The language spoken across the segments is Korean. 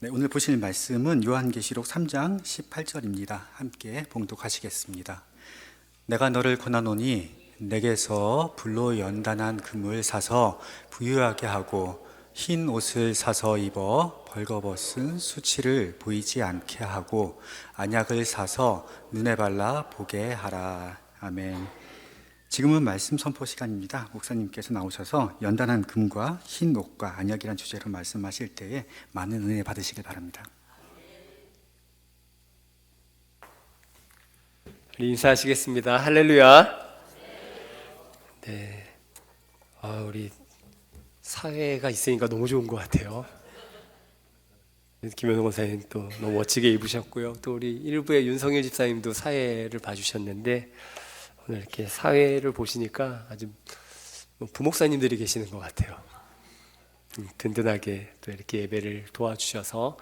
네, 오늘 보실 말씀은 요한계시록 3장 18절입니다. 함께 봉독하시겠습니다. 내가 너를 권하노니 내게서 불로 연단한 금을 사서 부유하게 하고 흰 옷을 사서 입어 벌거벗은 수치를 보이지 않게 하고 안약을 사서 눈에 발라 보게 하라. 아멘. 지금은 말씀 선포 시간입니다. 목사님께서 나오셔서 연단한 금과 흰 옷과 안약이란 주제로 말씀하실 때에 많은 은혜 받으시길 바랍니다. 우리 인사하시겠습니다. 할렐루야. 네, 우리 사회가 있으니까 너무 좋은 것 같아요. 김현우 권사님 또 너무 멋지게 입으셨고요. 또 우리 일부의 윤성일 집사님도 사회를 봐주셨는데 오늘 이렇게 사회를 보시니까 아주 부목사님들이 계시는 것 같아요. 든든하게 또 이렇게 예배를 도와주셔서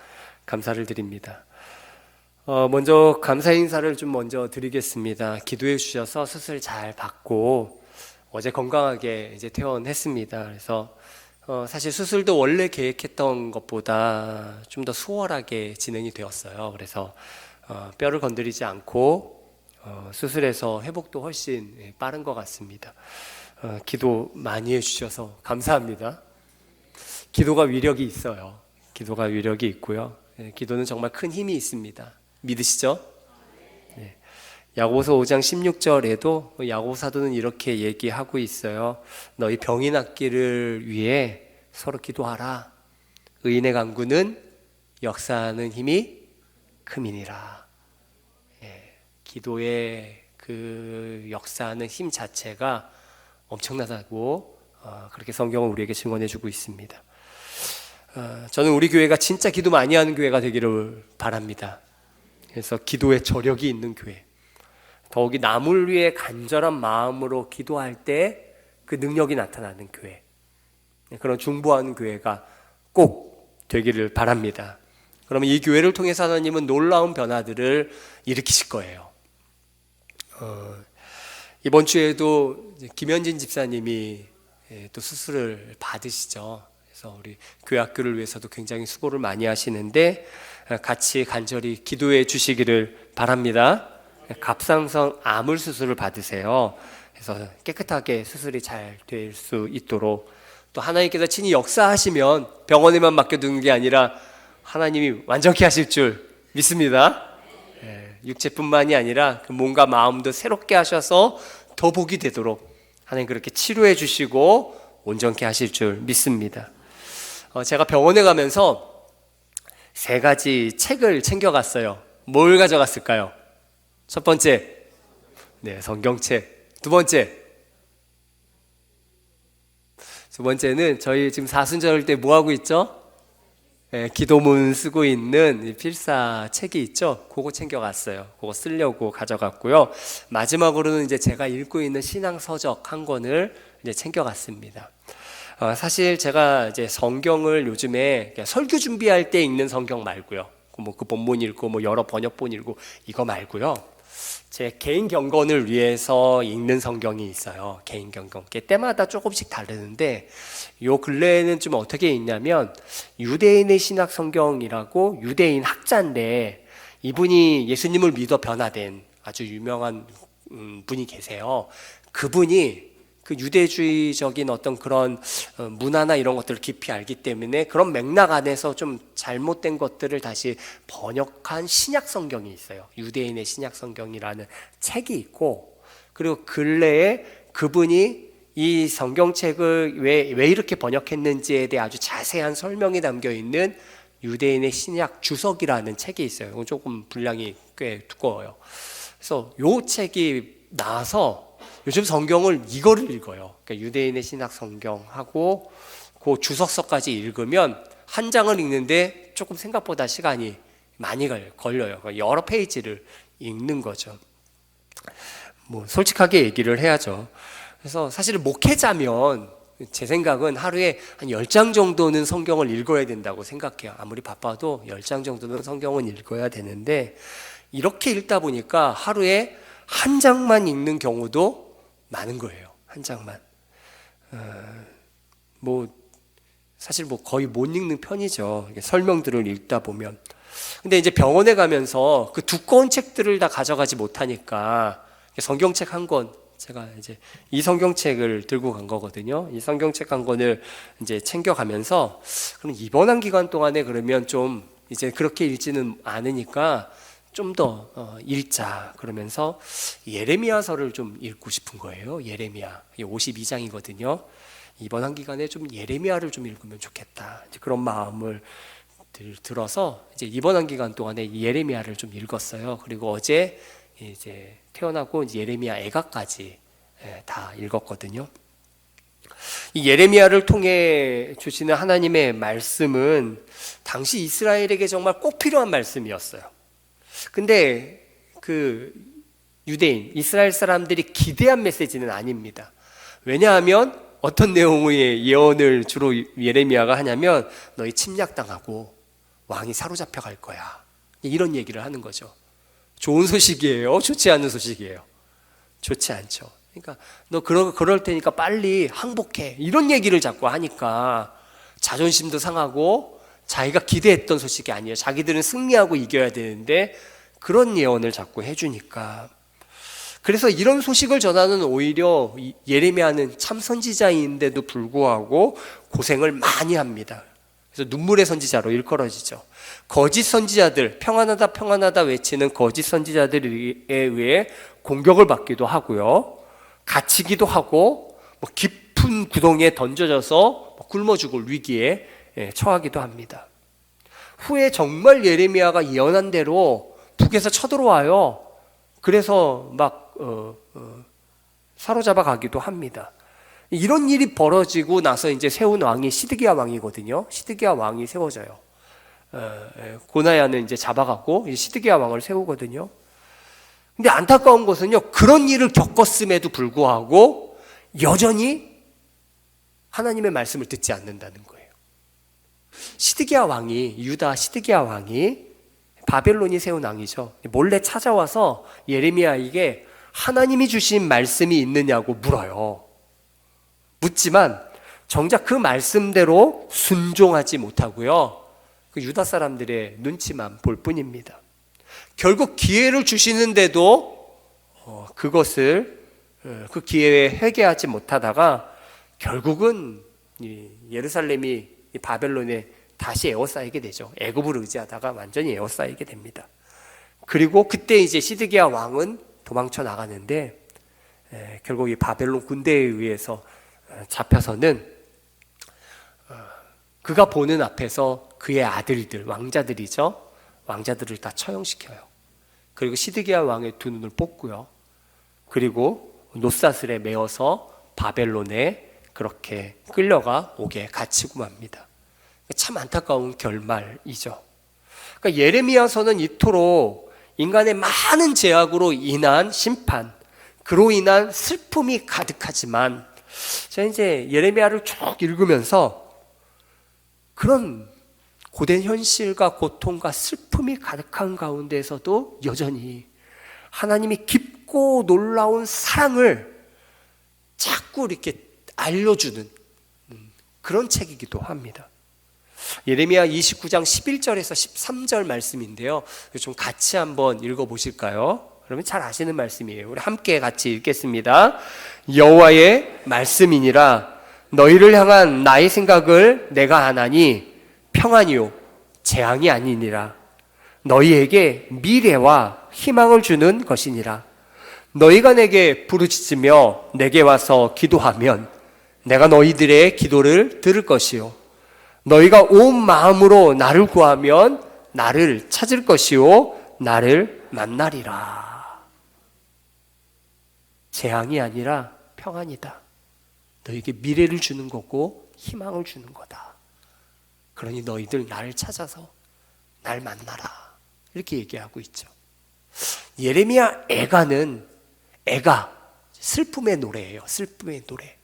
감사를 드립니다. 먼저 감사 인사를 좀 먼저 드리겠습니다. 기도해 주셔서 수술 잘 받고 어제 건강하게 이제 퇴원했습니다. 그래서 사실 수술도 원래 계획했던 것보다 좀 더 수월하게 진행이 되었어요. 그래서 뼈를 건드리지 않고 수술해서 회복도 훨씬 빠른 것 같습니다. 기도 많이 해주셔서 감사합니다. 기도가 위력이 있어요. 기도가 위력이 있고요. 기도는 정말 큰 힘이 있습니다. 믿으시죠? 네. 야고보서 5장 16절에도 야고보 사도는 이렇게 얘기하고 있어요. 너희 병이 낫기를 위해 서로 기도하라. 의인의 간구는 역사하는 힘이 큼이니라. 기도의 그 역사하는 힘 자체가 엄청나다고 그렇게 성경은 우리에게 증언해주고 있습니다. 저는 우리 교회가 진짜 기도 많이 하는 교회가 되기를 바랍니다. 그래서 기도에 저력이 있는 교회, 더욱이 남을 위해 간절한 마음으로 기도할 때 그 능력이 나타나는 교회, 그런 중보하는 교회가 꼭 되기를 바랍니다. 그러면 이 교회를 통해서 하나님은 놀라운 변화들을 일으키실 거예요. 이번 주에도 김현진 집사님이 또 수술을 받으시죠. 그래서 우리 교회 학교를 위해서도 굉장히 수고를 많이 하시는데 같이 간절히 기도해 주시기를 바랍니다. 갑상선 암울 수술을 받으세요. 그래서 깨끗하게 수술이 잘 될 수 있도록 또 하나님께서 친히 역사하시면 병원에만 맡겨두는 게 아니라 하나님이 완전케 하실 줄 믿습니다. 육체뿐만이 아니라 그 몸과 마음도 새롭게 하셔서 더 복이 되도록 하나님 그렇게 치료해 주시고 온전케 하실 줄 믿습니다. 제가 병원에 가면서 3가지 책을 챙겨갔어요. 뭘 가져갔을까요? 첫 번째, 성경책. 두 번째는 저희 지금 사순절 때 뭐 하고 있죠? 기도문 쓰고 있는 필사 책이 있죠. 그거 챙겨갔어요. 그거 쓰려고 가져갔고요. 마지막으로는 이제 제가 읽고 있는 신앙서적 한 권을 이제 챙겨갔습니다. 사실 제가 이제 성경을 요즘에 설교 준비할 때 읽는 성경 말고요. 그 본문 읽고 여러 번역본 읽고 이거 말고요. 제 개인 경건을 위해서 읽는 성경이 있어요. 개인 경건. 때마다 조금씩 다르는데 요 근래에는 좀 어떻게 읽냐면 유대인의 신학 성경이라고 유대인 학자인데 이분이 예수님을 믿어 변화된 아주 유명한 분이 계세요. 그분이 그 유대주의적인 어떤 그런 문화나 이런 것들을 깊이 알기 때문에 그런 맥락 안에서 좀 잘못된 것들을 다시 번역한 신약 성경이 있어요. 유대인의 신약 성경이라는 책이 있고, 그리고 근래에 그분이 이 성경책을 왜 이렇게 번역했는지에 대해 아주 자세한 설명이 담겨 있는 유대인의 신약 주석이라는 책이 있어요. 이건 조금 분량이 꽤 두꺼워요. 그래서 이 책이 나와서 요즘 성경을 이거를 읽어요. 그러니까 유대인의 신학 성경하고 그 주석서까지 읽으면 한 장을 읽는데 조금 생각보다 시간이 많이 걸려요. 그러니까 여러 페이지를 읽는 거죠. 솔직하게 얘기를 해야죠. 그래서 사실 목회자면 제 생각은 하루에 한 10장 정도는 성경을 읽어야 된다고 생각해요. 아무리 바빠도 10장 정도는 성경은 읽어야 되는데 이렇게 읽다 보니까 하루에 한 장만 읽는 경우도 많은 거예요. 한 장만. 사실 뭐 거의 못 읽는 편이죠. 설명들을 읽다 보면. 근데 이제 병원에 가면서 그 두꺼운 책들을 다 가져가지 못하니까 성경책 한 권, 제가 이제 이 성경책을 들고 간 거거든요. 이 성경책 한 권을 이제 챙겨가면서, 그럼 입원한 기간 동안에 그러면 좀 이제 그렇게 읽지는 않으니까 좀 더 읽자 그러면서 예레미야서를 좀 읽고 싶은 거예요. 예레미야 52장이거든요. 입원한 기간에 좀 예레미야를 좀 읽으면 좋겠다, 이제 그런 마음을 들어서 이제 입원한 기간 동안에 예레미야를 좀 읽었어요. 그리고 어제 이제 태어나고 이제 예레미야 애가까지 다 읽었거든요. 이 예레미야를 통해 주시는 하나님의 말씀은 당시 이스라엘에게 정말 꼭 필요한 말씀이었어요. 근데 그 유대인, 이스라엘 사람들이 기대한 메시지는 아닙니다. 왜냐하면 어떤 내용의 예언을 주로 예레미야가 하냐면, 너희 침략당하고 왕이 사로잡혀 갈 거야, 이런 얘기를 하는 거죠. 좋은 소식이에요? 좋지 않은 소식이에요? 좋지 않죠. 그러니까 너 그럴 테니까 빨리 항복해, 이런 얘기를 자꾸 하니까 자존심도 상하고 자기가 기대했던 소식이 아니에요. 자기들은 승리하고 이겨야 되는데 그런 예언을 자꾸 해주니까. 그래서 이런 소식을 전하는 오히려 예레미야는 참 선지자인데도 불구하고 고생을 많이 합니다. 그래서 눈물의 선지자로 일컬어지죠. 거짓 선지자들, 평안하다 평안하다 외치는 거짓 선지자들에 의해 공격을 받기도 하고요, 갇히기도 하고, 깊은 구덩이에 던져져서 굶어 죽을 위기에 처하기도 합니다. 후에 정말 예레미야가 예언한 대로 북에서 쳐들어와요. 그래서 막 사로잡아 가기도 합니다. 이런 일이 벌어지고 나서 이제 세운 왕이 시드기야 왕이거든요. 시드기야 왕이 세워져요. 고나야는 이제 잡아가고 시드기야 왕을 세우거든요. 근데 안타까운 것은요, 그런 일을 겪었음에도 불구하고 여전히 하나님의 말씀을 듣지 않는다는 거예요. 시드기야 왕이, 유다 시드기야 왕이 바벨론이 세운 왕이죠. 몰래 찾아와서 예레미야에게 하나님이 주신 말씀이 있느냐고 물어요. 묻지만 정작 그 말씀대로 순종하지 못하고요, 그 유다 사람들의 눈치만 볼 뿐입니다. 결국 기회를 주시는데도 그것을 그 기회에 회개하지 못하다가 결국은 예루살렘이 바벨론에 다시 에워싸이게 되죠. 애굽을 의지하다가 완전히 에워싸이게 됩니다. 그리고 그때 이제 시드기야 왕은 도망쳐 나가는데 결국 이 바벨론 군대에 의해서 잡혀서는 그가 보는 앞에서 그의 아들들, 왕자들이죠, 왕자들을 다 처형시켜요. 그리고 시드기야 왕의 두 눈을 뽑고요, 그리고 노사슬에 메어서 바벨론에 그렇게 끌려가 옥에 갇히고 맙니다. 참 안타까운 결말이죠. 그러니까 예레미야서는 이토록 인간의 많은 죄악으로 인한 심판, 그로 인한 슬픔이 가득하지만, 제가 이제 예레미야를 쭉 읽으면서 그런 고된 현실과 고통과 슬픔이 가득한 가운데에서도 여전히 하나님이 깊고 놀라운 사랑을 자꾸 이렇게 알려주는 그런 책이기도 합니다. 예레미야 29장 11절에서 13절 말씀인데요, 좀 같이 한번 읽어보실까요? 그러면 잘 아시는 말씀이에요. 우리 함께 같이 읽겠습니다. 여호와의 말씀이니라. 너희를 향한 나의 생각을 내가 아나니 평안이요 재앙이 아니니라. 너희에게 미래와 희망을 주는 것이니라. 너희가 내게 부르짖으며 내게 와서 기도하면 내가 너희들의 기도를 들을 것이요 너희가 온 마음으로 나를 구하면 나를 찾을 것이요 나를 만나리라. 재앙이 아니라 평안이다. 너희에게 미래를 주는 거고 희망을 주는 거다. 그러니 너희들 나를 찾아서 날 만나라. 이렇게 얘기하고 있죠. 예레미야 애가는 애가 슬픔의 노래예요. 슬픔의 노래.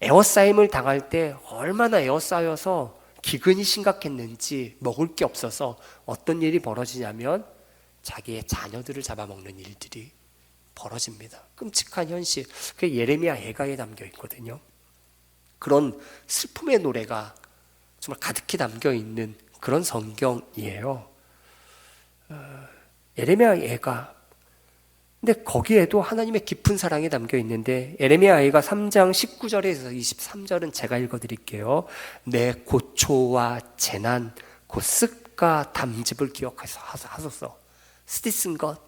에워싸임을 당할 때 얼마나 에워싸여서 기근이 심각했는지 먹을 게 없어서 어떤 일이 벌어지냐면 자기의 자녀들을 잡아먹는 일들이 벌어집니다. 끔찍한 현실. 그게 예레미야 애가에 담겨 있거든요. 그런 슬픔의 노래가 정말 가득히 담겨 있는 그런 성경이에요. 예레미야 예가, 근데 거기에도 하나님의 깊은 사랑이 담겨 있는데, 예레미야 예가 3장 19절에서 23절은 제가 읽어드릴게요. 내 고초와 재난 곧 쓱과 담즙을 기억해서 하소서. 쓰디 쓴 것,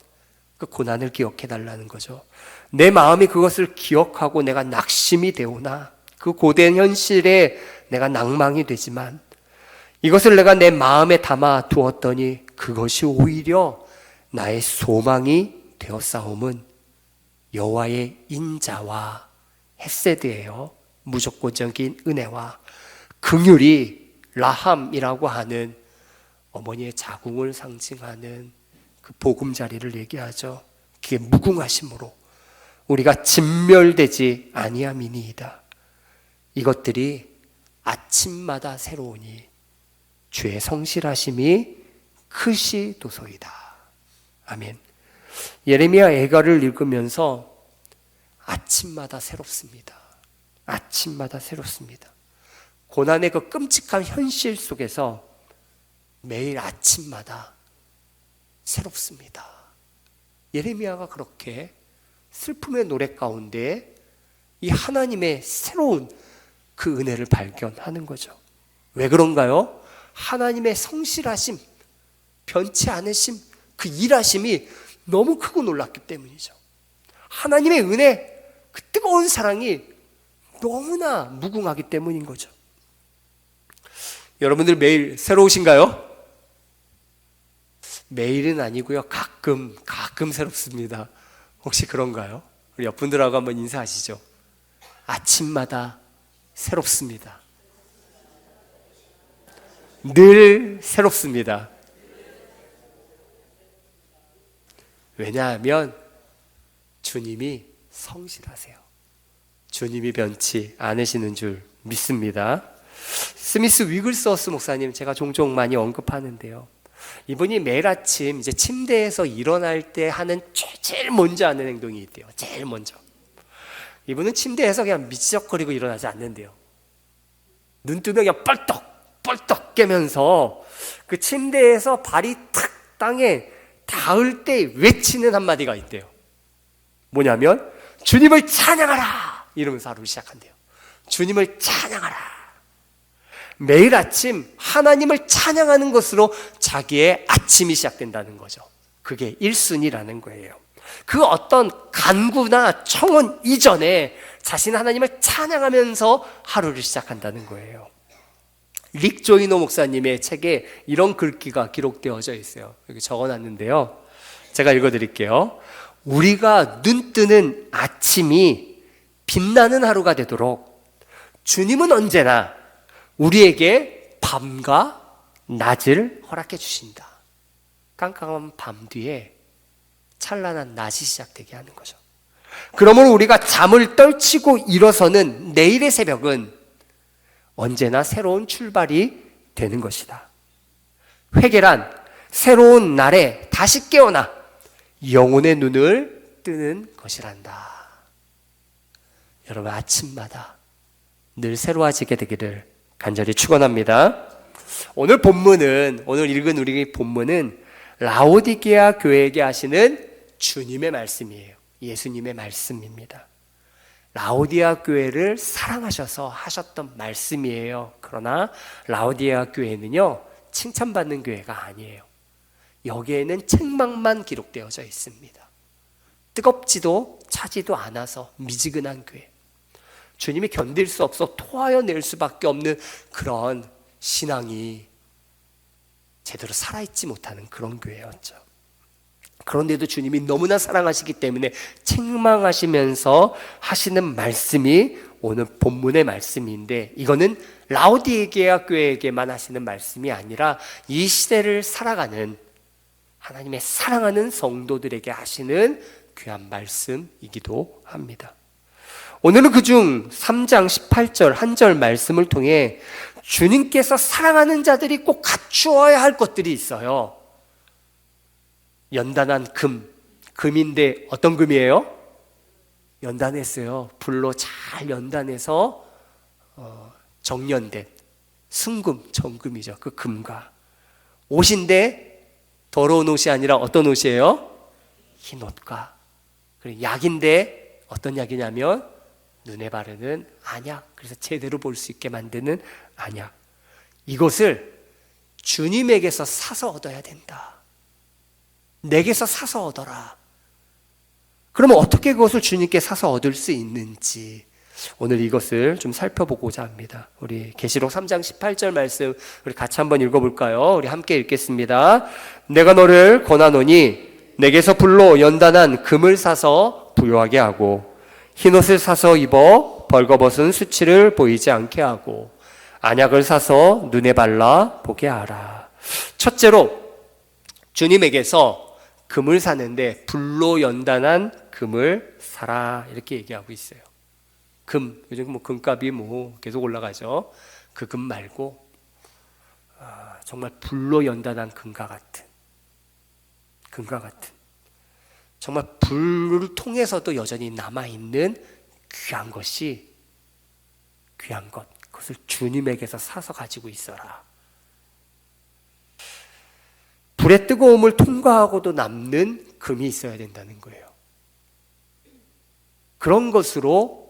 그 고난을 기억해 달라는 거죠. 내 마음이 그것을 기억하고 내가 낙심이 되오나, 그 고된 현실에 내가 낭망이 되지만 이것을 내가 내 마음에 담아 두었더니 그것이 오히려 나의 소망이 되었사옴은 여호와의 인자와 헤세드예요. 무조건적인 은혜와 긍휼이 라함이라고 하는 어머니의 자궁을 상징하는 그 보금자리를 얘기하죠. 그게 무궁하심으로 우리가 진멸되지 아니함이니이다. 이것들이 아침마다 새로우니 주의 성실하심이 크시도소이다. 아멘. 예레미야 예가를 읽으면서 아침마다 새롭습니다. 아침마다 새롭습니다. 고난의 그 끔찍한 현실 속에서 매일 아침마다 새롭습니다. 예레미야가 그렇게 슬픔의 노래 가운데 이 하나님의 새로운 그 은혜를 발견하는 거죠. 왜 그런가요? 하나님의 성실하심, 변치 않으심, 그 일하심이 너무 크고 놀랍기 때문이죠. 하나님의 은혜, 그 뜨거운 사랑이 너무나 무궁하기 때문인 거죠. 여러분들 매일 새로우신가요? 매일은 아니고요. 가끔 새롭습니다. 혹시 그런가요? 우리 옆분들하고 한번 인사하시죠. 아침마다 새롭습니다. 늘 새롭습니다. 왜냐하면 주님이 성실하세요. 주님이 변치 않으시는 줄 믿습니다. 스미스 위글스워스 목사님, 제가 종종 많이 언급하는데요. 이분이 매일 아침 이제 침대에서 일어날 때 하는 제일 먼저 하는 행동이 있대요. 제일 먼저. 이분은 침대에서 그냥 미지적거리고 일어나지 않는데요. 눈 뜨면 그냥 뻘떡 깨면서 그 침대에서 발이 탁 땅에 닿을 때 외치는 한마디가 있대요. 뭐냐면 주님을 찬양하라 이러면서 하루를 시작한대요. 주님을 찬양하라. 매일 아침 하나님을 찬양하는 것으로 자기의 아침이 시작된다는 거죠. 그게 1순위라는 거예요. 그 어떤 간구나 청원 이전에 자신 하나님을 찬양하면서 하루를 시작한다는 거예요. 릭 조이노 목사님의 책에 이런 글귀가 기록되어져 있어요. 여기 적어놨는데요. 제가 읽어드릴게요. 우리가 눈 뜨는 아침이 빛나는 하루가 되도록 주님은 언제나 우리에게 밤과 낮을 허락해 주신다. 깜깜한 밤 뒤에 찬란한 낮이 시작되게 하는 거죠. 그러므로 우리가 잠을 떨치고 일어서는 내일의 새벽은 언제나 새로운 출발이 되는 것이다. 회개란 새로운 날에 다시 깨어나 영혼의 눈을 뜨는 것이란다. 여러분, 아침마다 늘 새로워지게 되기를 간절히 축원합니다. 오늘 읽은 우리 본문은 라오디게아 교회에게 하시는 주님의 말씀이에요. 예수님의 말씀입니다. 라오디게아 교회를 사랑하셔서 하셨던 말씀이에요. 그러나 라오디게아 교회는요, 칭찬받는 교회가 아니에요. 여기에는 책망만 기록되어져 있습니다. 뜨겁지도 차지도 않아서 미지근한 교회. 주님이 견딜 수 없어 토하여 낼 수밖에 없는 그런 신앙이 제대로 살아있지 못하는 그런 교회였죠. 그런데도 주님이 너무나 사랑하시기 때문에 책망하시면서 하시는 말씀이 오늘 본문의 말씀인데, 이거는 라오디게아 교회에게만 하시는 말씀이 아니라 이 시대를 살아가는 하나님의 사랑하는 성도들에게 하시는 귀한 말씀이기도 합니다. 오늘은 그중 3장 18절 한 절 말씀을 통해 주님께서 사랑하는 자들이 꼭 갖추어야 할 것들이 있어요. 연단한 금인데 어떤 금이에요? 연단했어요. 불로 잘 연단해서 정련된 순금, 정금이죠. 그 금과 옷인데 더러운 옷이 아니라 어떤 옷이에요? 흰 옷과. 그리고 약인데 어떤 약이냐면 눈에 바르는 안약. 그래서 제대로 볼 수 있게 만드는 안약. 이것을 주님에게서 사서 얻어야 된다. 내게서 사서 얻어라. 그러면 어떻게 그것을 주님께 사서 얻을 수 있는지 오늘 이것을 좀 살펴보고자 합니다. 우리 계시록 3장 18절 말씀 우리 같이 한번 읽어볼까요? 우리 함께 읽겠습니다. 내가 너를 권하노니 내게서 불로 연단한 금을 사서 부요하게 하고 흰옷을 사서 입어 벌거벗은 수치를 보이지 않게 하고 안약을 사서 눈에 발라 보게 하라. 첫째로 주님에게서 금을 사는데 불로 연단한 금을 사라 이렇게 얘기하고 있어요. 금, 요즘 뭐 금값이 뭐 계속 올라가죠. 그 금 말고 정말 불로 연단한 금과 같은 정말 불을 통해서도 여전히 남아있는 귀한 것이 귀한 것, 그것을 주님에게서 사서 가지고 있어라. 불의 뜨거움을 통과하고도 남는 금이 있어야 된다는 거예요. 그런 것으로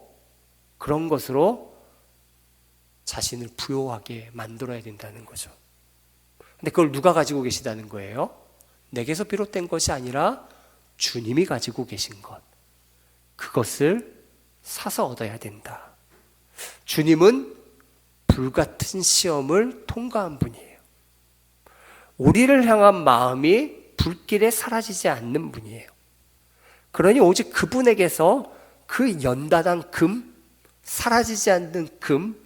자신을 부요하게 만들어야 된다는 거죠. 근데 그걸 누가 가지고 계시다는 거예요? 내게서 비롯된 것이 아니라 주님이 가지고 계신 것. 그것을 사서 얻어야 된다. 주님은 불같은 시험을 통과한 분이에요. 우리를 향한 마음이 불길에 사라지지 않는 분이에요. 그러니 오직 그분에게서 그 연단한 금, 사라지지 않는 금,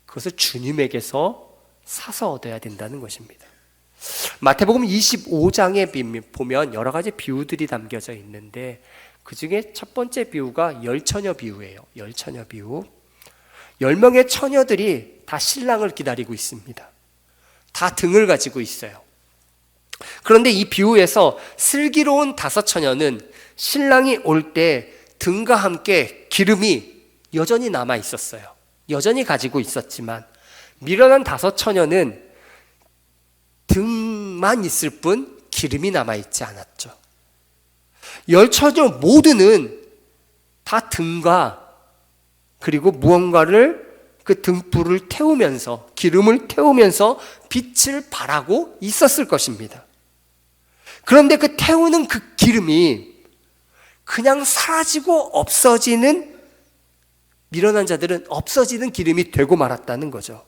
그것을 주님에게서 사서 얻어야 된다는 것입니다. 마태복음 25장에 보면 여러 가지 비유들이 담겨져 있는데 그 중에 첫 번째 비유가 열처녀 비유예요. 열처녀 비유. 10명의 처녀들이 다 신랑을 기다리고 있습니다. 다 등을 가지고 있어요. 그런데 이 비유에서 슬기로운 5처녀는 신랑이 올 때 등과 함께 기름이 여전히 남아 있었어요. 여전히 가지고 있었지만 미련한 5처녀는 등만 있을 뿐 기름이 남아 있지 않았죠. 10처녀 모두는 다 등과 그리고 무언가를 그 등불을 태우면서 기름을 태우면서 빛을 발하고 있었을 것입니다. 그런데 그 태우는 그 기름이 그냥 사라지고 없어지는 미련한 자들은 없어지는 기름이 되고 말았다는 거죠.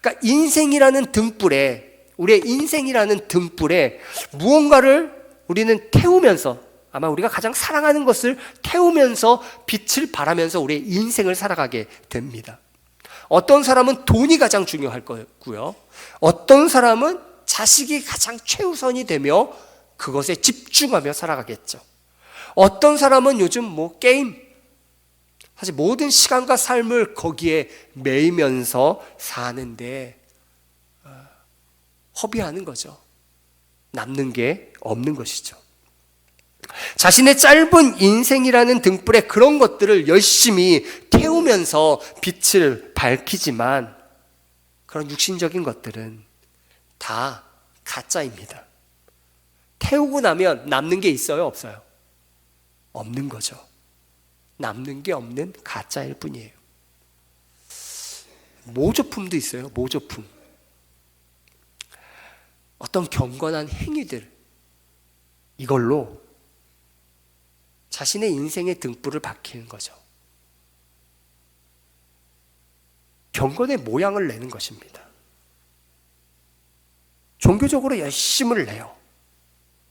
그러니까 인생이라는 등불에 우리의 인생이라는 등불에 무언가를 우리는 태우면서 아마 우리가 가장 사랑하는 것을 태우면서 빛을 발하면서 우리의 인생을 살아가게 됩니다. 어떤 사람은 돈이 가장 중요할 거고요. 어떤 사람은 자식이 가장 최우선이 되며 그것에 집중하며 살아가겠죠. 어떤 사람은 요즘 뭐 게임, 사실 모든 시간과 삶을 거기에 매이면서 사는데 허비하는 거죠. 남는 게 없는 것이죠. 자신의 짧은 인생이라는 등불에 그런 것들을 열심히 태우면서 빛을 밝히지만 그런 육신적인 것들은 다 가짜입니다. 태우고 나면 남는 게 있어요? 없어요? 없는 거죠. 남는 게 없는 가짜일 뿐이에요. 모조품도 있어요. 모조품. 어떤 경건한 행위들, 이걸로 자신의 인생의 등불을 밝히는 거죠. 경건의 모양을 내는 것입니다. 종교적으로 열심을 내요.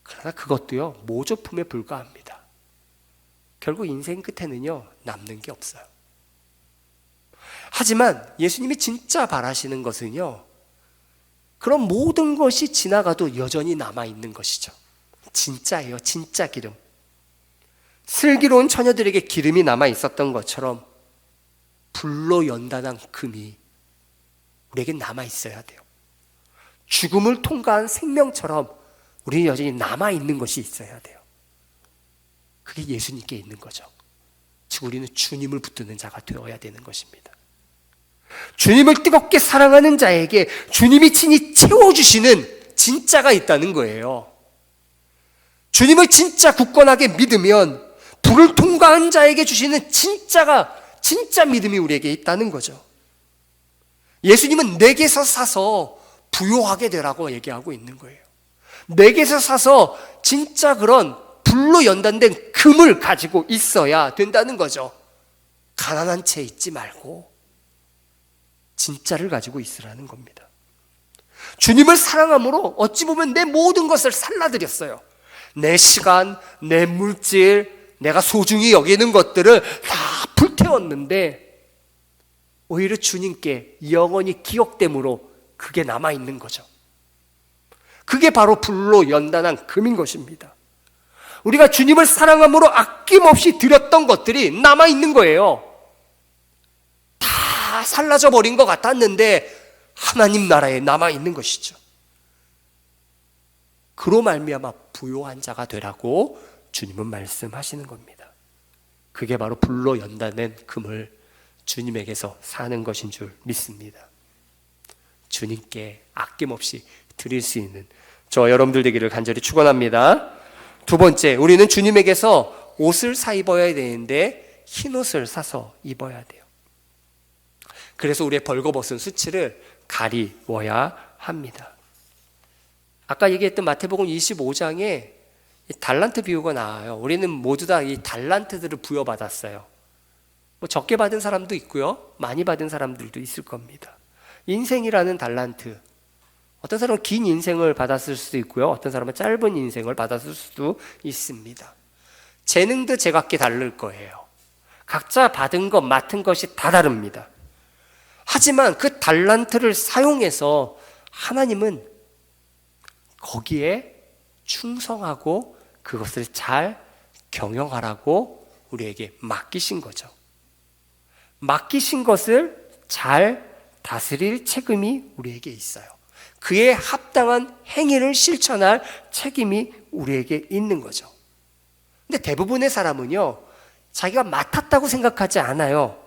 그러나 그것도요, 모조품에 불과합니다. 결국 인생 끝에는요, 남는 게 없어요. 하지만 예수님이 진짜 바라시는 것은요, 그런 모든 것이 지나가도 여전히 남아있는 것이죠. 진짜예요. 진짜 기름. 슬기로운 처녀들에게 기름이 남아있었던 것처럼 불로 연단한 금이 우리에게 남아있어야 돼요. 죽음을 통과한 생명처럼 우리는 여전히 남아있는 것이 있어야 돼요. 그게 예수님께 있는 거죠. 즉 우리는 주님을 붙드는 자가 되어야 되는 것입니다. 주님을 뜨겁게 사랑하는 자에게 주님이 친히 채워주시는 진짜가 있다는 거예요. 주님을 진짜 굳건하게 믿으면 불을 통과한 자에게 주시는 진짜 믿음이 우리에게 있다는 거죠. 예수님은 내게서 사서 부요하게 되라고 얘기하고 있는 거예요. 내게서 사서 진짜 그런 불로 연단된 금을 가지고 있어야 된다는 거죠. 가난한 채 있지 말고 진짜를 가지고 있으라는 겁니다. 주님을 사랑함으로 어찌 보면 내 모든 것을 살라드렸어요. 내 시간, 내 물질, 내가 소중히 여기는 것들을 다 불태웠는데 오히려 주님께 영원히 기억됨으로 그게 남아있는 거죠. 그게 바로 불로 연단한 금인 것입니다. 우리가 주님을 사랑함으로 아낌없이 드렸던 것들이 남아있는 거예요. 다 살라져 버린 것 같았는데 하나님 나라에 남아있는 것이죠. 그로 말미암아 부요한 자가 되라고 주님은 말씀하시는 겁니다. 그게 바로 불로 연단된 금을 주님에게서 사는 것인 줄 믿습니다. 주님께 아낌없이 드릴 수 있는 저 여러분들 되기를 간절히 축원합니다. 두 번째, 우리는 주님에게서 옷을 사 입어야 되는데 흰 옷을 사서 입어야 돼요. 그래서 우리의 벌거벗은 수치를 가리워야 합니다. 아까 얘기했던 마태복음 25장에 달란트 비유가 나와요. 우리는 모두 다 이 달란트들을 부여받았어요. 뭐 적게 받은 사람도 있고요, 많이 받은 사람들도 있을 겁니다. 인생이라는 달란트, 어떤 사람은 긴 인생을 받았을 수도 있고요, 어떤 사람은 짧은 인생을 받았을 수도 있습니다. 재능도 제각기 다를 거예요. 각자 받은 것, 맡은 것이 다 다릅니다. 하지만 그 달란트를 사용해서 하나님은 거기에 충성하고 그것을 잘 경영하라고 우리에게 맡기신 거죠. 맡기신 것을 잘 다스릴 책임이 우리에게 있어요. 그에 합당한 행위를 실천할 책임이 우리에게 있는 거죠. 근데 대부분의 사람은요, 자기가 맡았다고 생각하지 않아요.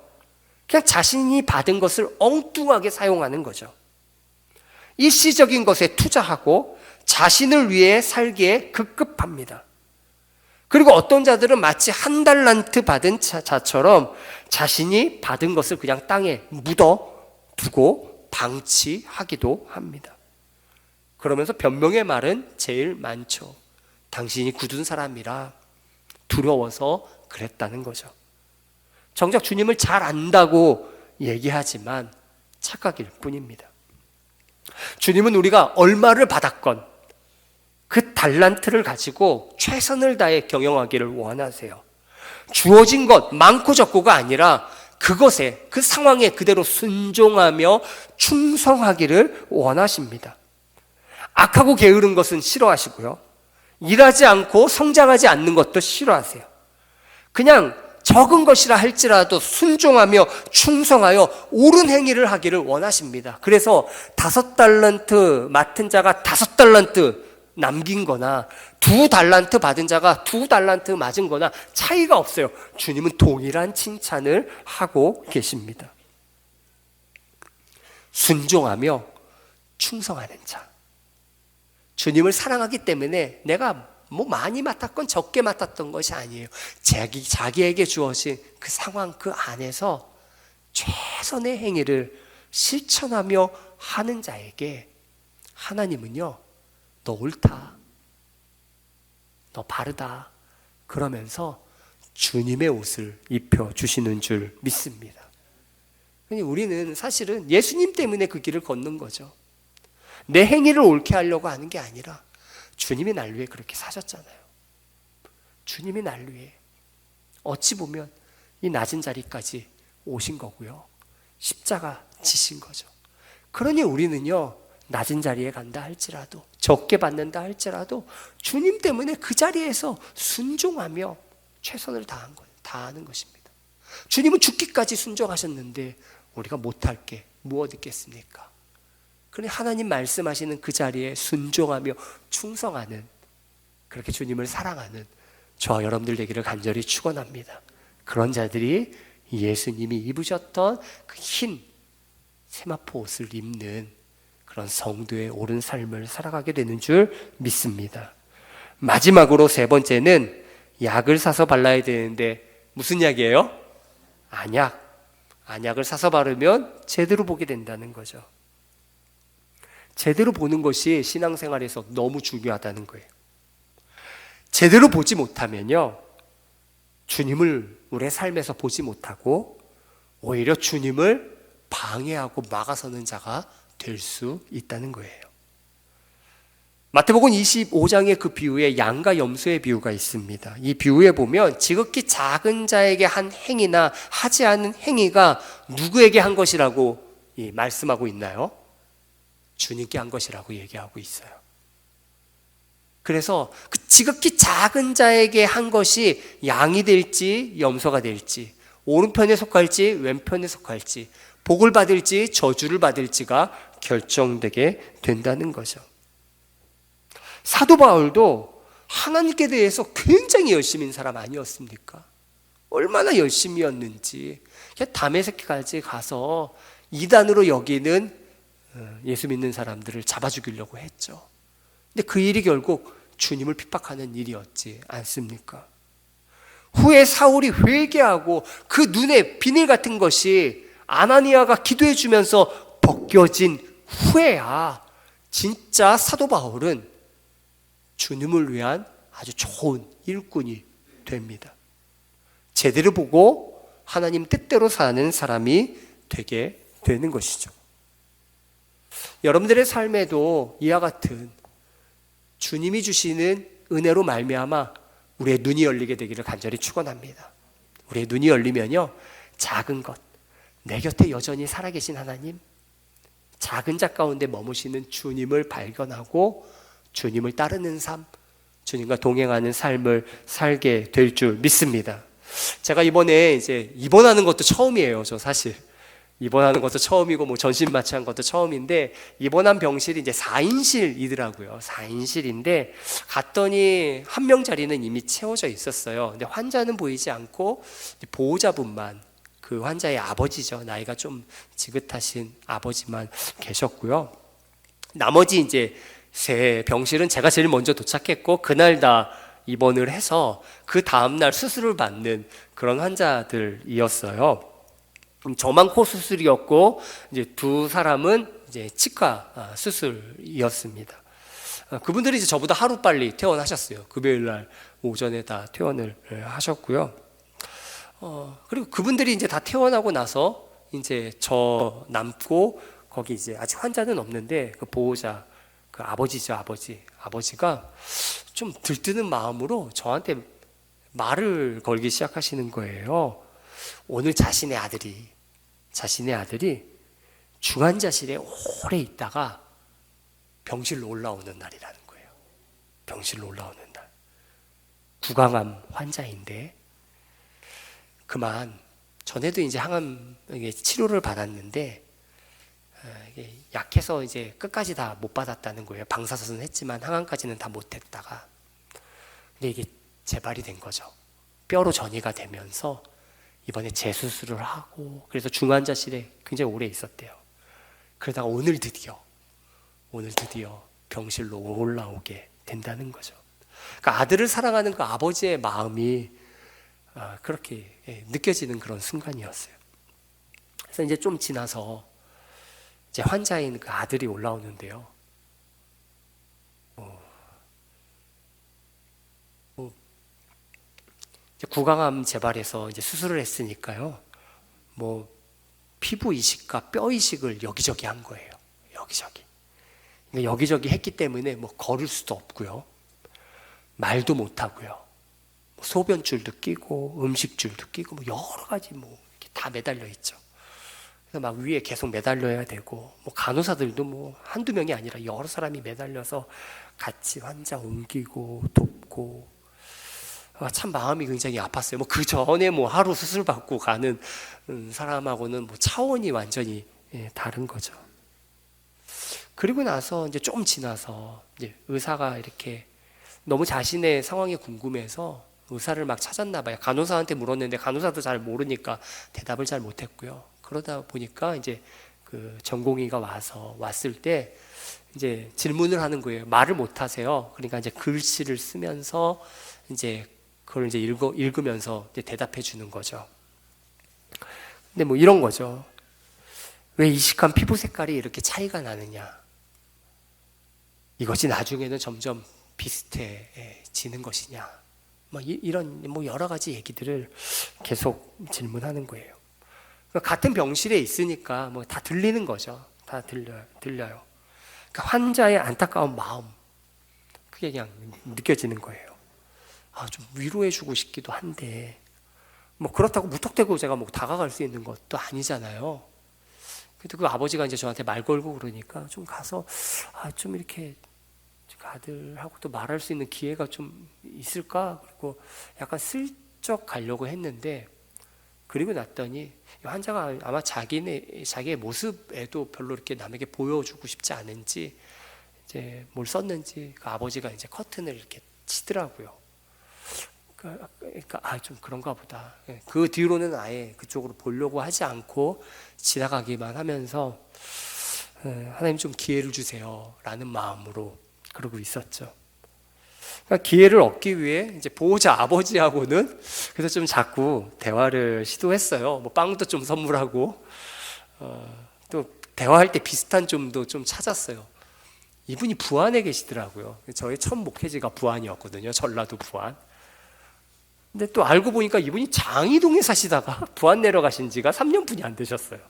그냥 자신이 받은 것을 엉뚱하게 사용하는 거죠. 일시적인 것에 투자하고 자신을 위해 살기에 급급합니다. 그리고 어떤 자들은 마치 한 달란트 받은 자처럼 자신이 받은 것을 그냥 땅에 묻어두고 방치하기도 합니다. 그러면서 변명의 말은 제일 많죠. 당신이 굳은 사람이라 두려워서 그랬다는 거죠. 정작 주님을 잘 안다고 얘기하지만 착각일 뿐입니다. 주님은 우리가 얼마를 받았건 그 달란트를 가지고 최선을 다해 경영하기를 원하세요. 주어진 것 많고 적고가 아니라 그것에, 그 상황에 그대로 순종하며 충성하기를 원하십니다. 악하고 게으른 것은 싫어하시고요, 일하지 않고 성장하지 않는 것도 싫어하세요. 그냥 적은 것이라 할지라도 순종하며 충성하여 옳은 행위를 하기를 원하십니다. 그래서 5달란트 맡은 자가 5달란트 남긴 거나 2달란트 받은 자가 2달란트 맞은 거나 차이가 없어요. 주님은 동일한 칭찬을 하고 계십니다. 순종하며 충성하는 자. 주님을 사랑하기 때문에 내가 뭐 많이 맡았건 적게 맡았던 것이 아니에요. 자기에게 주어진 그 상황 그 안에서 최선의 행위를 실천하며 하는 자에게 하나님은요, 너 옳다, 너 바르다 그러면서 주님의 옷을 입혀주시는 줄 믿습니다. 우리는 사실은 예수님 때문에 그 길을 걷는 거죠. 내 행위를 옳게 하려고 하는 게 아니라 주님이 날 위해 그렇게 사셨잖아요. 주님이 날 위해 어찌 보면 이 낮은 자리까지 오신 거고요, 십자가 지신 거죠. 그러니 우리는요, 낮은 자리에 간다 할지라도, 적게 받는다 할지라도 주님 때문에 그 자리에서 순종하며 최선을 다하는 것입니다. 주님은 죽기까지 순종하셨는데 우리가 못할 게 무엇 있겠습니까? 그러니 하나님 말씀하시는 그 자리에 순종하며 충성하는, 그렇게 주님을 사랑하는 저와 여러분들 되기를 간절히 축원합니다. 그런 자들이 예수님이 입으셨던 그 흰 세마포 옷을 입는 그런 성도의 옳은 삶을 살아가게 되는 줄 믿습니다. 마지막으로 세 번째는 약을 사서 발라야 되는데 무슨 약이에요? 안약. 안약을 사서 바르면 제대로 보게 된다는 거죠. 제대로 보는 것이 신앙생활에서 너무 중요하다는 거예요. 제대로 보지 못하면요, 주님을 우리의 삶에서 보지 못하고 오히려 주님을 방해하고 막아서는 자가 될 수 있다는 거예요. 마태복음 25장의 그 비유에 양과 염소의 비유가 있습니다. 이 비유에 보면 지극히 작은 자에게 한 행위나 하지 않은 행위가 누구에게 한 것이라고 말씀하고 있나요? 주님께 한 것이라고 얘기하고 있어요. 그래서 그 지극히 작은 자에게 한 것이 양이 될지 염소가 될지, 오른편에 속할지 왼편에 속할지, 복을 받을지 저주를 받을지가 결정되게 된다는 거죠. 사도 바울도 하나님께 대해서 굉장히 열심인 사람 아니었습니까? 얼마나 열심이었는지. 다메섹까지 가서 이단으로 여기는 예수 믿는 사람들을 잡아 죽이려고 했죠. 근데 그 일이 결국 주님을 핍박하는 일이었지 않습니까? 후에 사울이 회개하고 그 눈에 비늘 같은 것이 아나니아가 기도해 주면서 벗겨진 후에야 진짜 사도 바울은 주님을 위한 아주 좋은 일꾼이 됩니다. 제대로 보고 하나님 뜻대로 사는 사람이 되게 되는 것이죠. 여러분들의 삶에도 이와 같은 주님이 주시는 은혜로 말미암아 우리의 눈이 열리게 되기를 간절히 축원합니다. 우리의 눈이 열리면요, 작은 것, 내 곁에 여전히 살아계신 하나님, 작은 자 가운데 머무시는 주님을 발견하고 주님을 따르는 삶, 주님과 동행하는 삶을 살게 될 줄 믿습니다. 제가 이번에 이제 입원하는 것도 처음이에요. 저 사실 입원하는 것도 처음이고 뭐 전신 마취한 것도 처음인데, 입원한 병실이 이제 4인실이더라고요. 4인실인데 갔더니 한 명 자리는 이미 채워져 있었어요. 근데 환자는 보이지 않고 보호자분만, 그 환자의 아버지죠. 나이가 좀 지긋하신 아버지만 계셨고요. 나머지 이제 세 병실은 제가 제일 먼저 도착했고 그날 다 입원을 해서 그 다음날 수술을 받는 그런 환자들이었어요. 저만 코 수술이었고 이제 두 사람은 이제 치과 수술이었습니다. 그분들이 이제 저보다 하루 빨리 퇴원하셨어요. 금요일 날 오전에 다 퇴원을 하셨고요. 그리고 그분들이 이제 다 퇴원하고 나서 이제 저 남고, 거기 이제 아직 환자는 없는데 그 보호자, 그 아버지죠, 아버지가 좀 들뜨는 마음으로 저한테 말을 걸기 시작하시는 거예요. 오늘 자신의 아들이 중환자실에 오래 있다가 병실로 올라오는 날이라는 거예요. 병실로 올라오는 날. 구강암 환자인데 그만 전에도 이제 항암 치료를 받았는데 이게 약해서 이제 끝까지 다 못 받았다는 거예요. 방사선은 했지만 항암까지는 다 못했다가, 근데 이게 재발이 된 거죠. 뼈로 전이가 되면서 이번에 재수술을 하고, 그래서 중환자실에 굉장히 오래 있었대요. 그러다가 오늘 드디어 병실로 올라오게 된다는 거죠. 그러니까 아들을 사랑하는 그 아버지의 마음이 그렇게 느껴지는 그런 순간이었어요. 그래서 이제 좀 지나서 이제 환자인 그 아들이 올라오는데요. 이제 구강암 재발해서 이제 수술을 했으니까요. 뭐 피부 이식과 뼈 이식을 여기저기 한 거예요. 여기저기. 그러니까 여기저기 했기 때문에 뭐 걸을 수도 없고요. 말도 못 하고요. 뭐 소변줄도 끼고 음식줄도 끼고 뭐 여러 가지 뭐 이렇게 다 매달려 있죠. 그래서 막 위에 계속 매달려야 되고, 뭐 간호사들도 뭐 한두 명이 아니라 여러 사람이 매달려서 같이 환자 옮기고 돕고, 참 마음이 굉장히 아팠어요. 뭐 그 전에 뭐 하루 수술 받고 가는 사람하고는 뭐 차원이 완전히 다른 거죠. 그리고 나서 이제 좀 지나서 이제 의사가 이렇게 너무 자신의 상황이 궁금해서 의사를 막 찾았나 봐요. 간호사한테 물었는데 간호사도 잘 모르니까 대답을 잘 못했고요. 그러다 보니까 이제 그 전공의가 왔을 때 이제 질문을 하는 거예요. 말을 못 하세요. 그러니까 이제 글씨를 쓰면서 이제 그걸 이제 읽으면서 이제 대답해 주는 거죠. 근데 뭐 이런 거죠. 왜 이식한 피부 색깔이 이렇게 차이가 나느냐? 이것이 나중에는 점점 비슷해지는 것이냐? 뭐 이런 뭐 여러 가지 얘기들을 계속 질문하는 거예요. 그러니까 같은 병실에 있으니까 뭐 다 들리는 거죠. 다 들려요. 그러니까 환자의 안타까운 마음, 그게 그냥 느껴지는 거예요. 좀 위로해주고 싶기도 한데, 뭐 그렇다고 무턱대고 제가 뭐 다가갈 수 있는 것도 아니잖아요. 그래도 그 아버지가 이제 저한테 말 걸고 그러니까 좀 가서 좀 이렇게 아들하고 또 말할 수 있는 기회가 좀 있을까? 그리고 약간 슬쩍 가려고 했는데, 그리고 났더니 환자가 아마 자기의 모습에도 별로 이렇게 남에게 보여주고 싶지 않은지 이제 뭘 썼는지 그 아버지가 이제 커튼을 이렇게 치더라고요. 그러니까 좀 그런가 보다. 그 뒤로는 아예 그쪽으로 보려고 하지 않고 지나가기만 하면서 하나님 좀 기회를 주세요라는 마음으로 그러고 있었죠. 그러니까 기회를 얻기 위해 이제 보호자 아버지하고는 그래서 좀 자꾸 대화를 시도했어요. 뭐 빵도 좀 선물하고 또 대화할 때 비슷한 점도 좀 찾았어요. 이분이 부안에 계시더라고요. 저의 첫 목회지가 부안이었거든요. 전라도 부안. 근데 또 알고 보니까 이분이 장이동에 사시다가 부안 내려가신 지가 3년뿐이 안 되셨어요.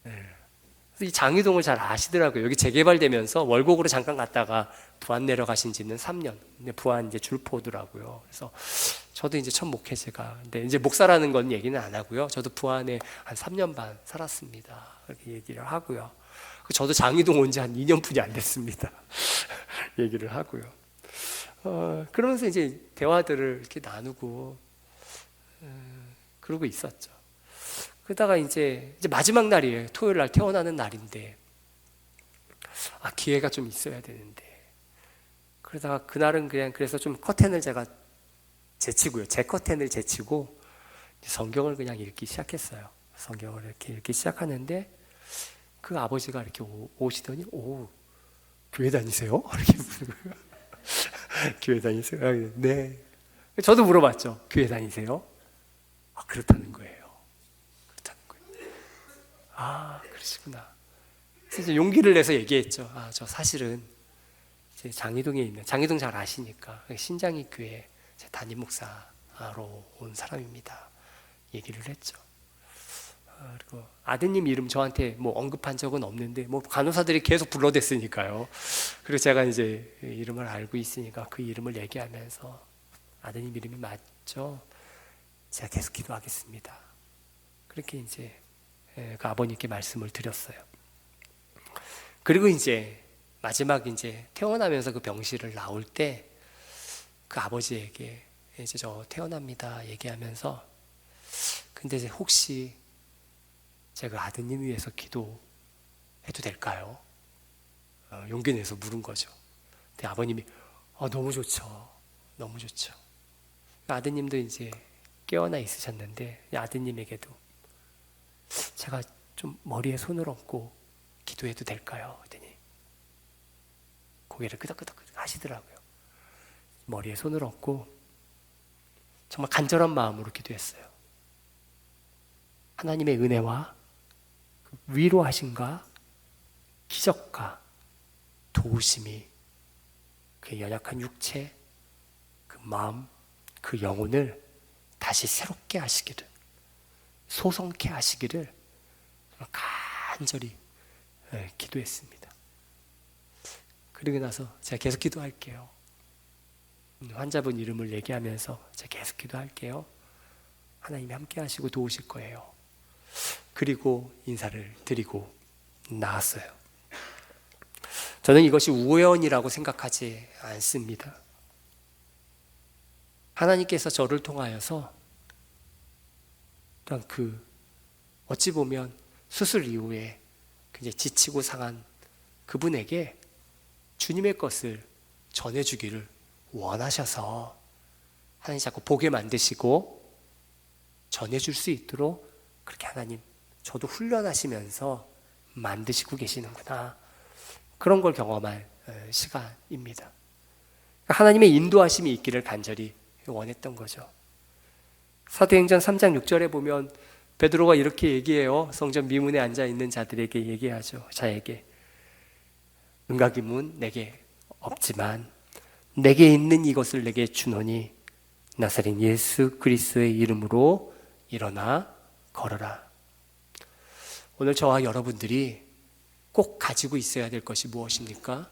그래서 이 장이동을 잘 아시더라고요. 여기 재개발되면서 월곡으로 잠깐 갔다가 부안 내려가신 지는 3년. 근데 부안 이제 줄포더라고요. 그래서 저도 이제 첫 목회제가, 근데 이제 목사라는 건 얘기는 안 하고요. 저도 부안에 한 3년 반 살았습니다. 그렇게 얘기를 하고요. 저도 장이동 온 지 한 2년뿐이 안 됐습니다. 얘기를 하고요. 그러면서 이제 대화들을 이렇게 나누고 그러고 있었죠. 그러다가 이제 마지막 날이에요. 토요일 날 태어나는 날인데 기회가 좀 있어야 되는데, 그러다가 그날은 그냥 그래서 좀 커튼을 제가 제치고요. 제 커튼을 제치고 성경을 그냥 읽기 시작했어요. 성경을 이렇게 읽기 시작하는데 그 아버지가 이렇게 오시더니 교회 다니세요? 이렇게 물어요. 교회 다니세요? 네. 저도 물어봤죠. 교회 다니세요? 그렇다는 거예요. 그러시구나. 그래서 이제 용기를 내서 얘기했죠. 저 사실은 이제 장이동에 있는, 장이동 잘 아시니까 신장이 교회 담임 목사로 온 사람입니다. 얘기를 했죠. 그리고 아드님 이름 저한테 뭐 언급한 적은 없는데 뭐 간호사들이 계속 불러댔으니까요. 그리고 제가 이제 이름을 알고 있으니까 그 이름을 얘기하면서 아드님 이름이 맞죠? 제가 계속 기도하겠습니다. 그렇게 이제 그 아버님께 말씀을 드렸어요. 그리고 이제 마지막 이제 태어나면서 그 병실을 나올 때 그 아버지에게 이제 저 태어납니다 얘기하면서, 근데 이제 혹시 제가 아드님 위해서 기도해도 될까요? 용기 내서 물은 거죠. 근데 아버님이 너무 좋죠. 너무 좋죠. 아드님도 이제 깨어나 있으셨는데 아드님에게도 제가 좀 머리에 손을 얹고 기도해도 될까요? 그랬더니 고개를 끄덕끄덕 하시더라고요. 머리에 손을 얹고 정말 간절한 마음으로 기도했어요. 하나님의 은혜와 위로하심과 기적과 도우심이 그 연약한 육체, 그 마음, 그 영혼을 다시 새롭게 하시기를, 소성케 하시기를 간절히 기도했습니다. 그리고 나서 제가 계속 기도할게요. 환자분 이름을 얘기하면서 제가 계속 기도할게요. 하나님이 함께 하시고 도우실 거예요. 그리고 인사를 드리고 나왔어요. 저는 이것이 우연이라고 생각하지 않습니다. 하나님께서 저를 통하여서 어찌 보면 수술 이후에 굉장히 지치고 상한 그분에게 주님의 것을 전해주기를 원하셔서 하나님 자꾸 보게 만드시고 전해줄 수 있도록 그렇게 하나님 저도 훈련하시면서 만드시고 계시는구나. 그런 걸 경험할 시간입니다. 하나님의 인도하심이 있기를 간절히 원했던 거죠. 사도행전 3장 6절에 보면 베드로가 이렇게 얘기해요. 성전 미문에 앉아 있는 자들에게 얘기하죠. 자에게 은각이문 내게 없지만 내게 있는 이것을 내게 주노니 나사렛 예수 그리스도의 이름으로 일어나 걸어라. 오늘 저와 여러분들이 꼭 가지고 있어야 될 것이 무엇입니까?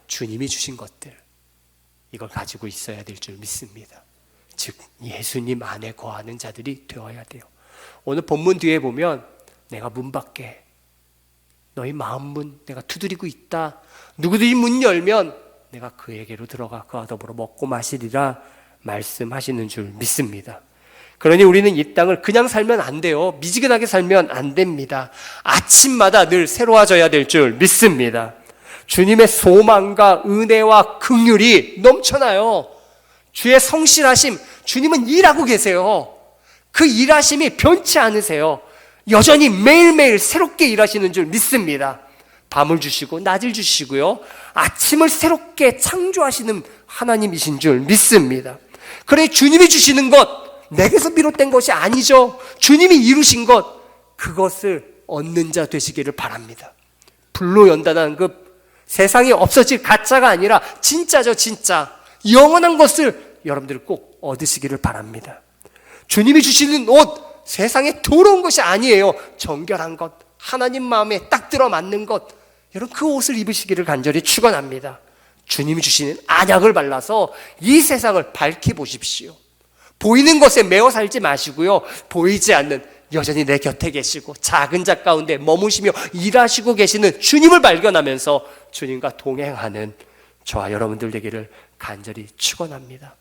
주님이 주신 것들, 이걸 가지고 있어야 될 줄 믿습니다. 즉 예수님 안에 거하는 자들이 되어야 돼요. 오늘 본문 뒤에 보면 내가 문 밖에 너희 마음 문 내가 두드리고 있다. 누구든지 문 열면 내가 그에게로 들어가 그와 더불어 먹고 마시리라 말씀하시는 줄 믿습니다. 그러니 우리는 이 땅을 그냥 살면 안 돼요. 미지근하게 살면 안 됩니다. 아침마다 늘 새로워져야 될 줄 믿습니다. 주님의 소망과 은혜와 긍휼이 넘쳐나요. 주의 성실하심, 주님은 일하고 계세요. 그 일하심이 변치 않으세요. 여전히 매일매일 새롭게 일하시는 줄 믿습니다. 밤을 주시고 낮을 주시고요. 아침을 새롭게 창조하시는 하나님이신 줄 믿습니다. 그래 주님이 주시는 것 내게서 비롯된 것이 아니죠. 주님이 이루신 것 그것을 얻는 자 되시기를 바랍니다. 불로 연단한 그 세상에 없어질 가짜가 아니라 진짜죠. 진짜 영원한 것을 여러분들이 꼭 얻으시기를 바랍니다. 주님이 주시는 옷 세상에 더러운 것이 아니에요. 정결한 것, 하나님 마음에 딱 들어맞는 것, 여러분 그 옷을 입으시기를 간절히 축원합니다. 주님이 주시는 안약을 발라서 이 세상을 밝히 보십시오. 보이는 것에 매어 살지 마시고요. 보이지 않는 여전히 내 곁에 계시고 작은 자 가운데 머무시며 일하시고 계시는 주님을 발견하면서 주님과 동행하는 저와 여러분들 되기를 간절히 축원합니다.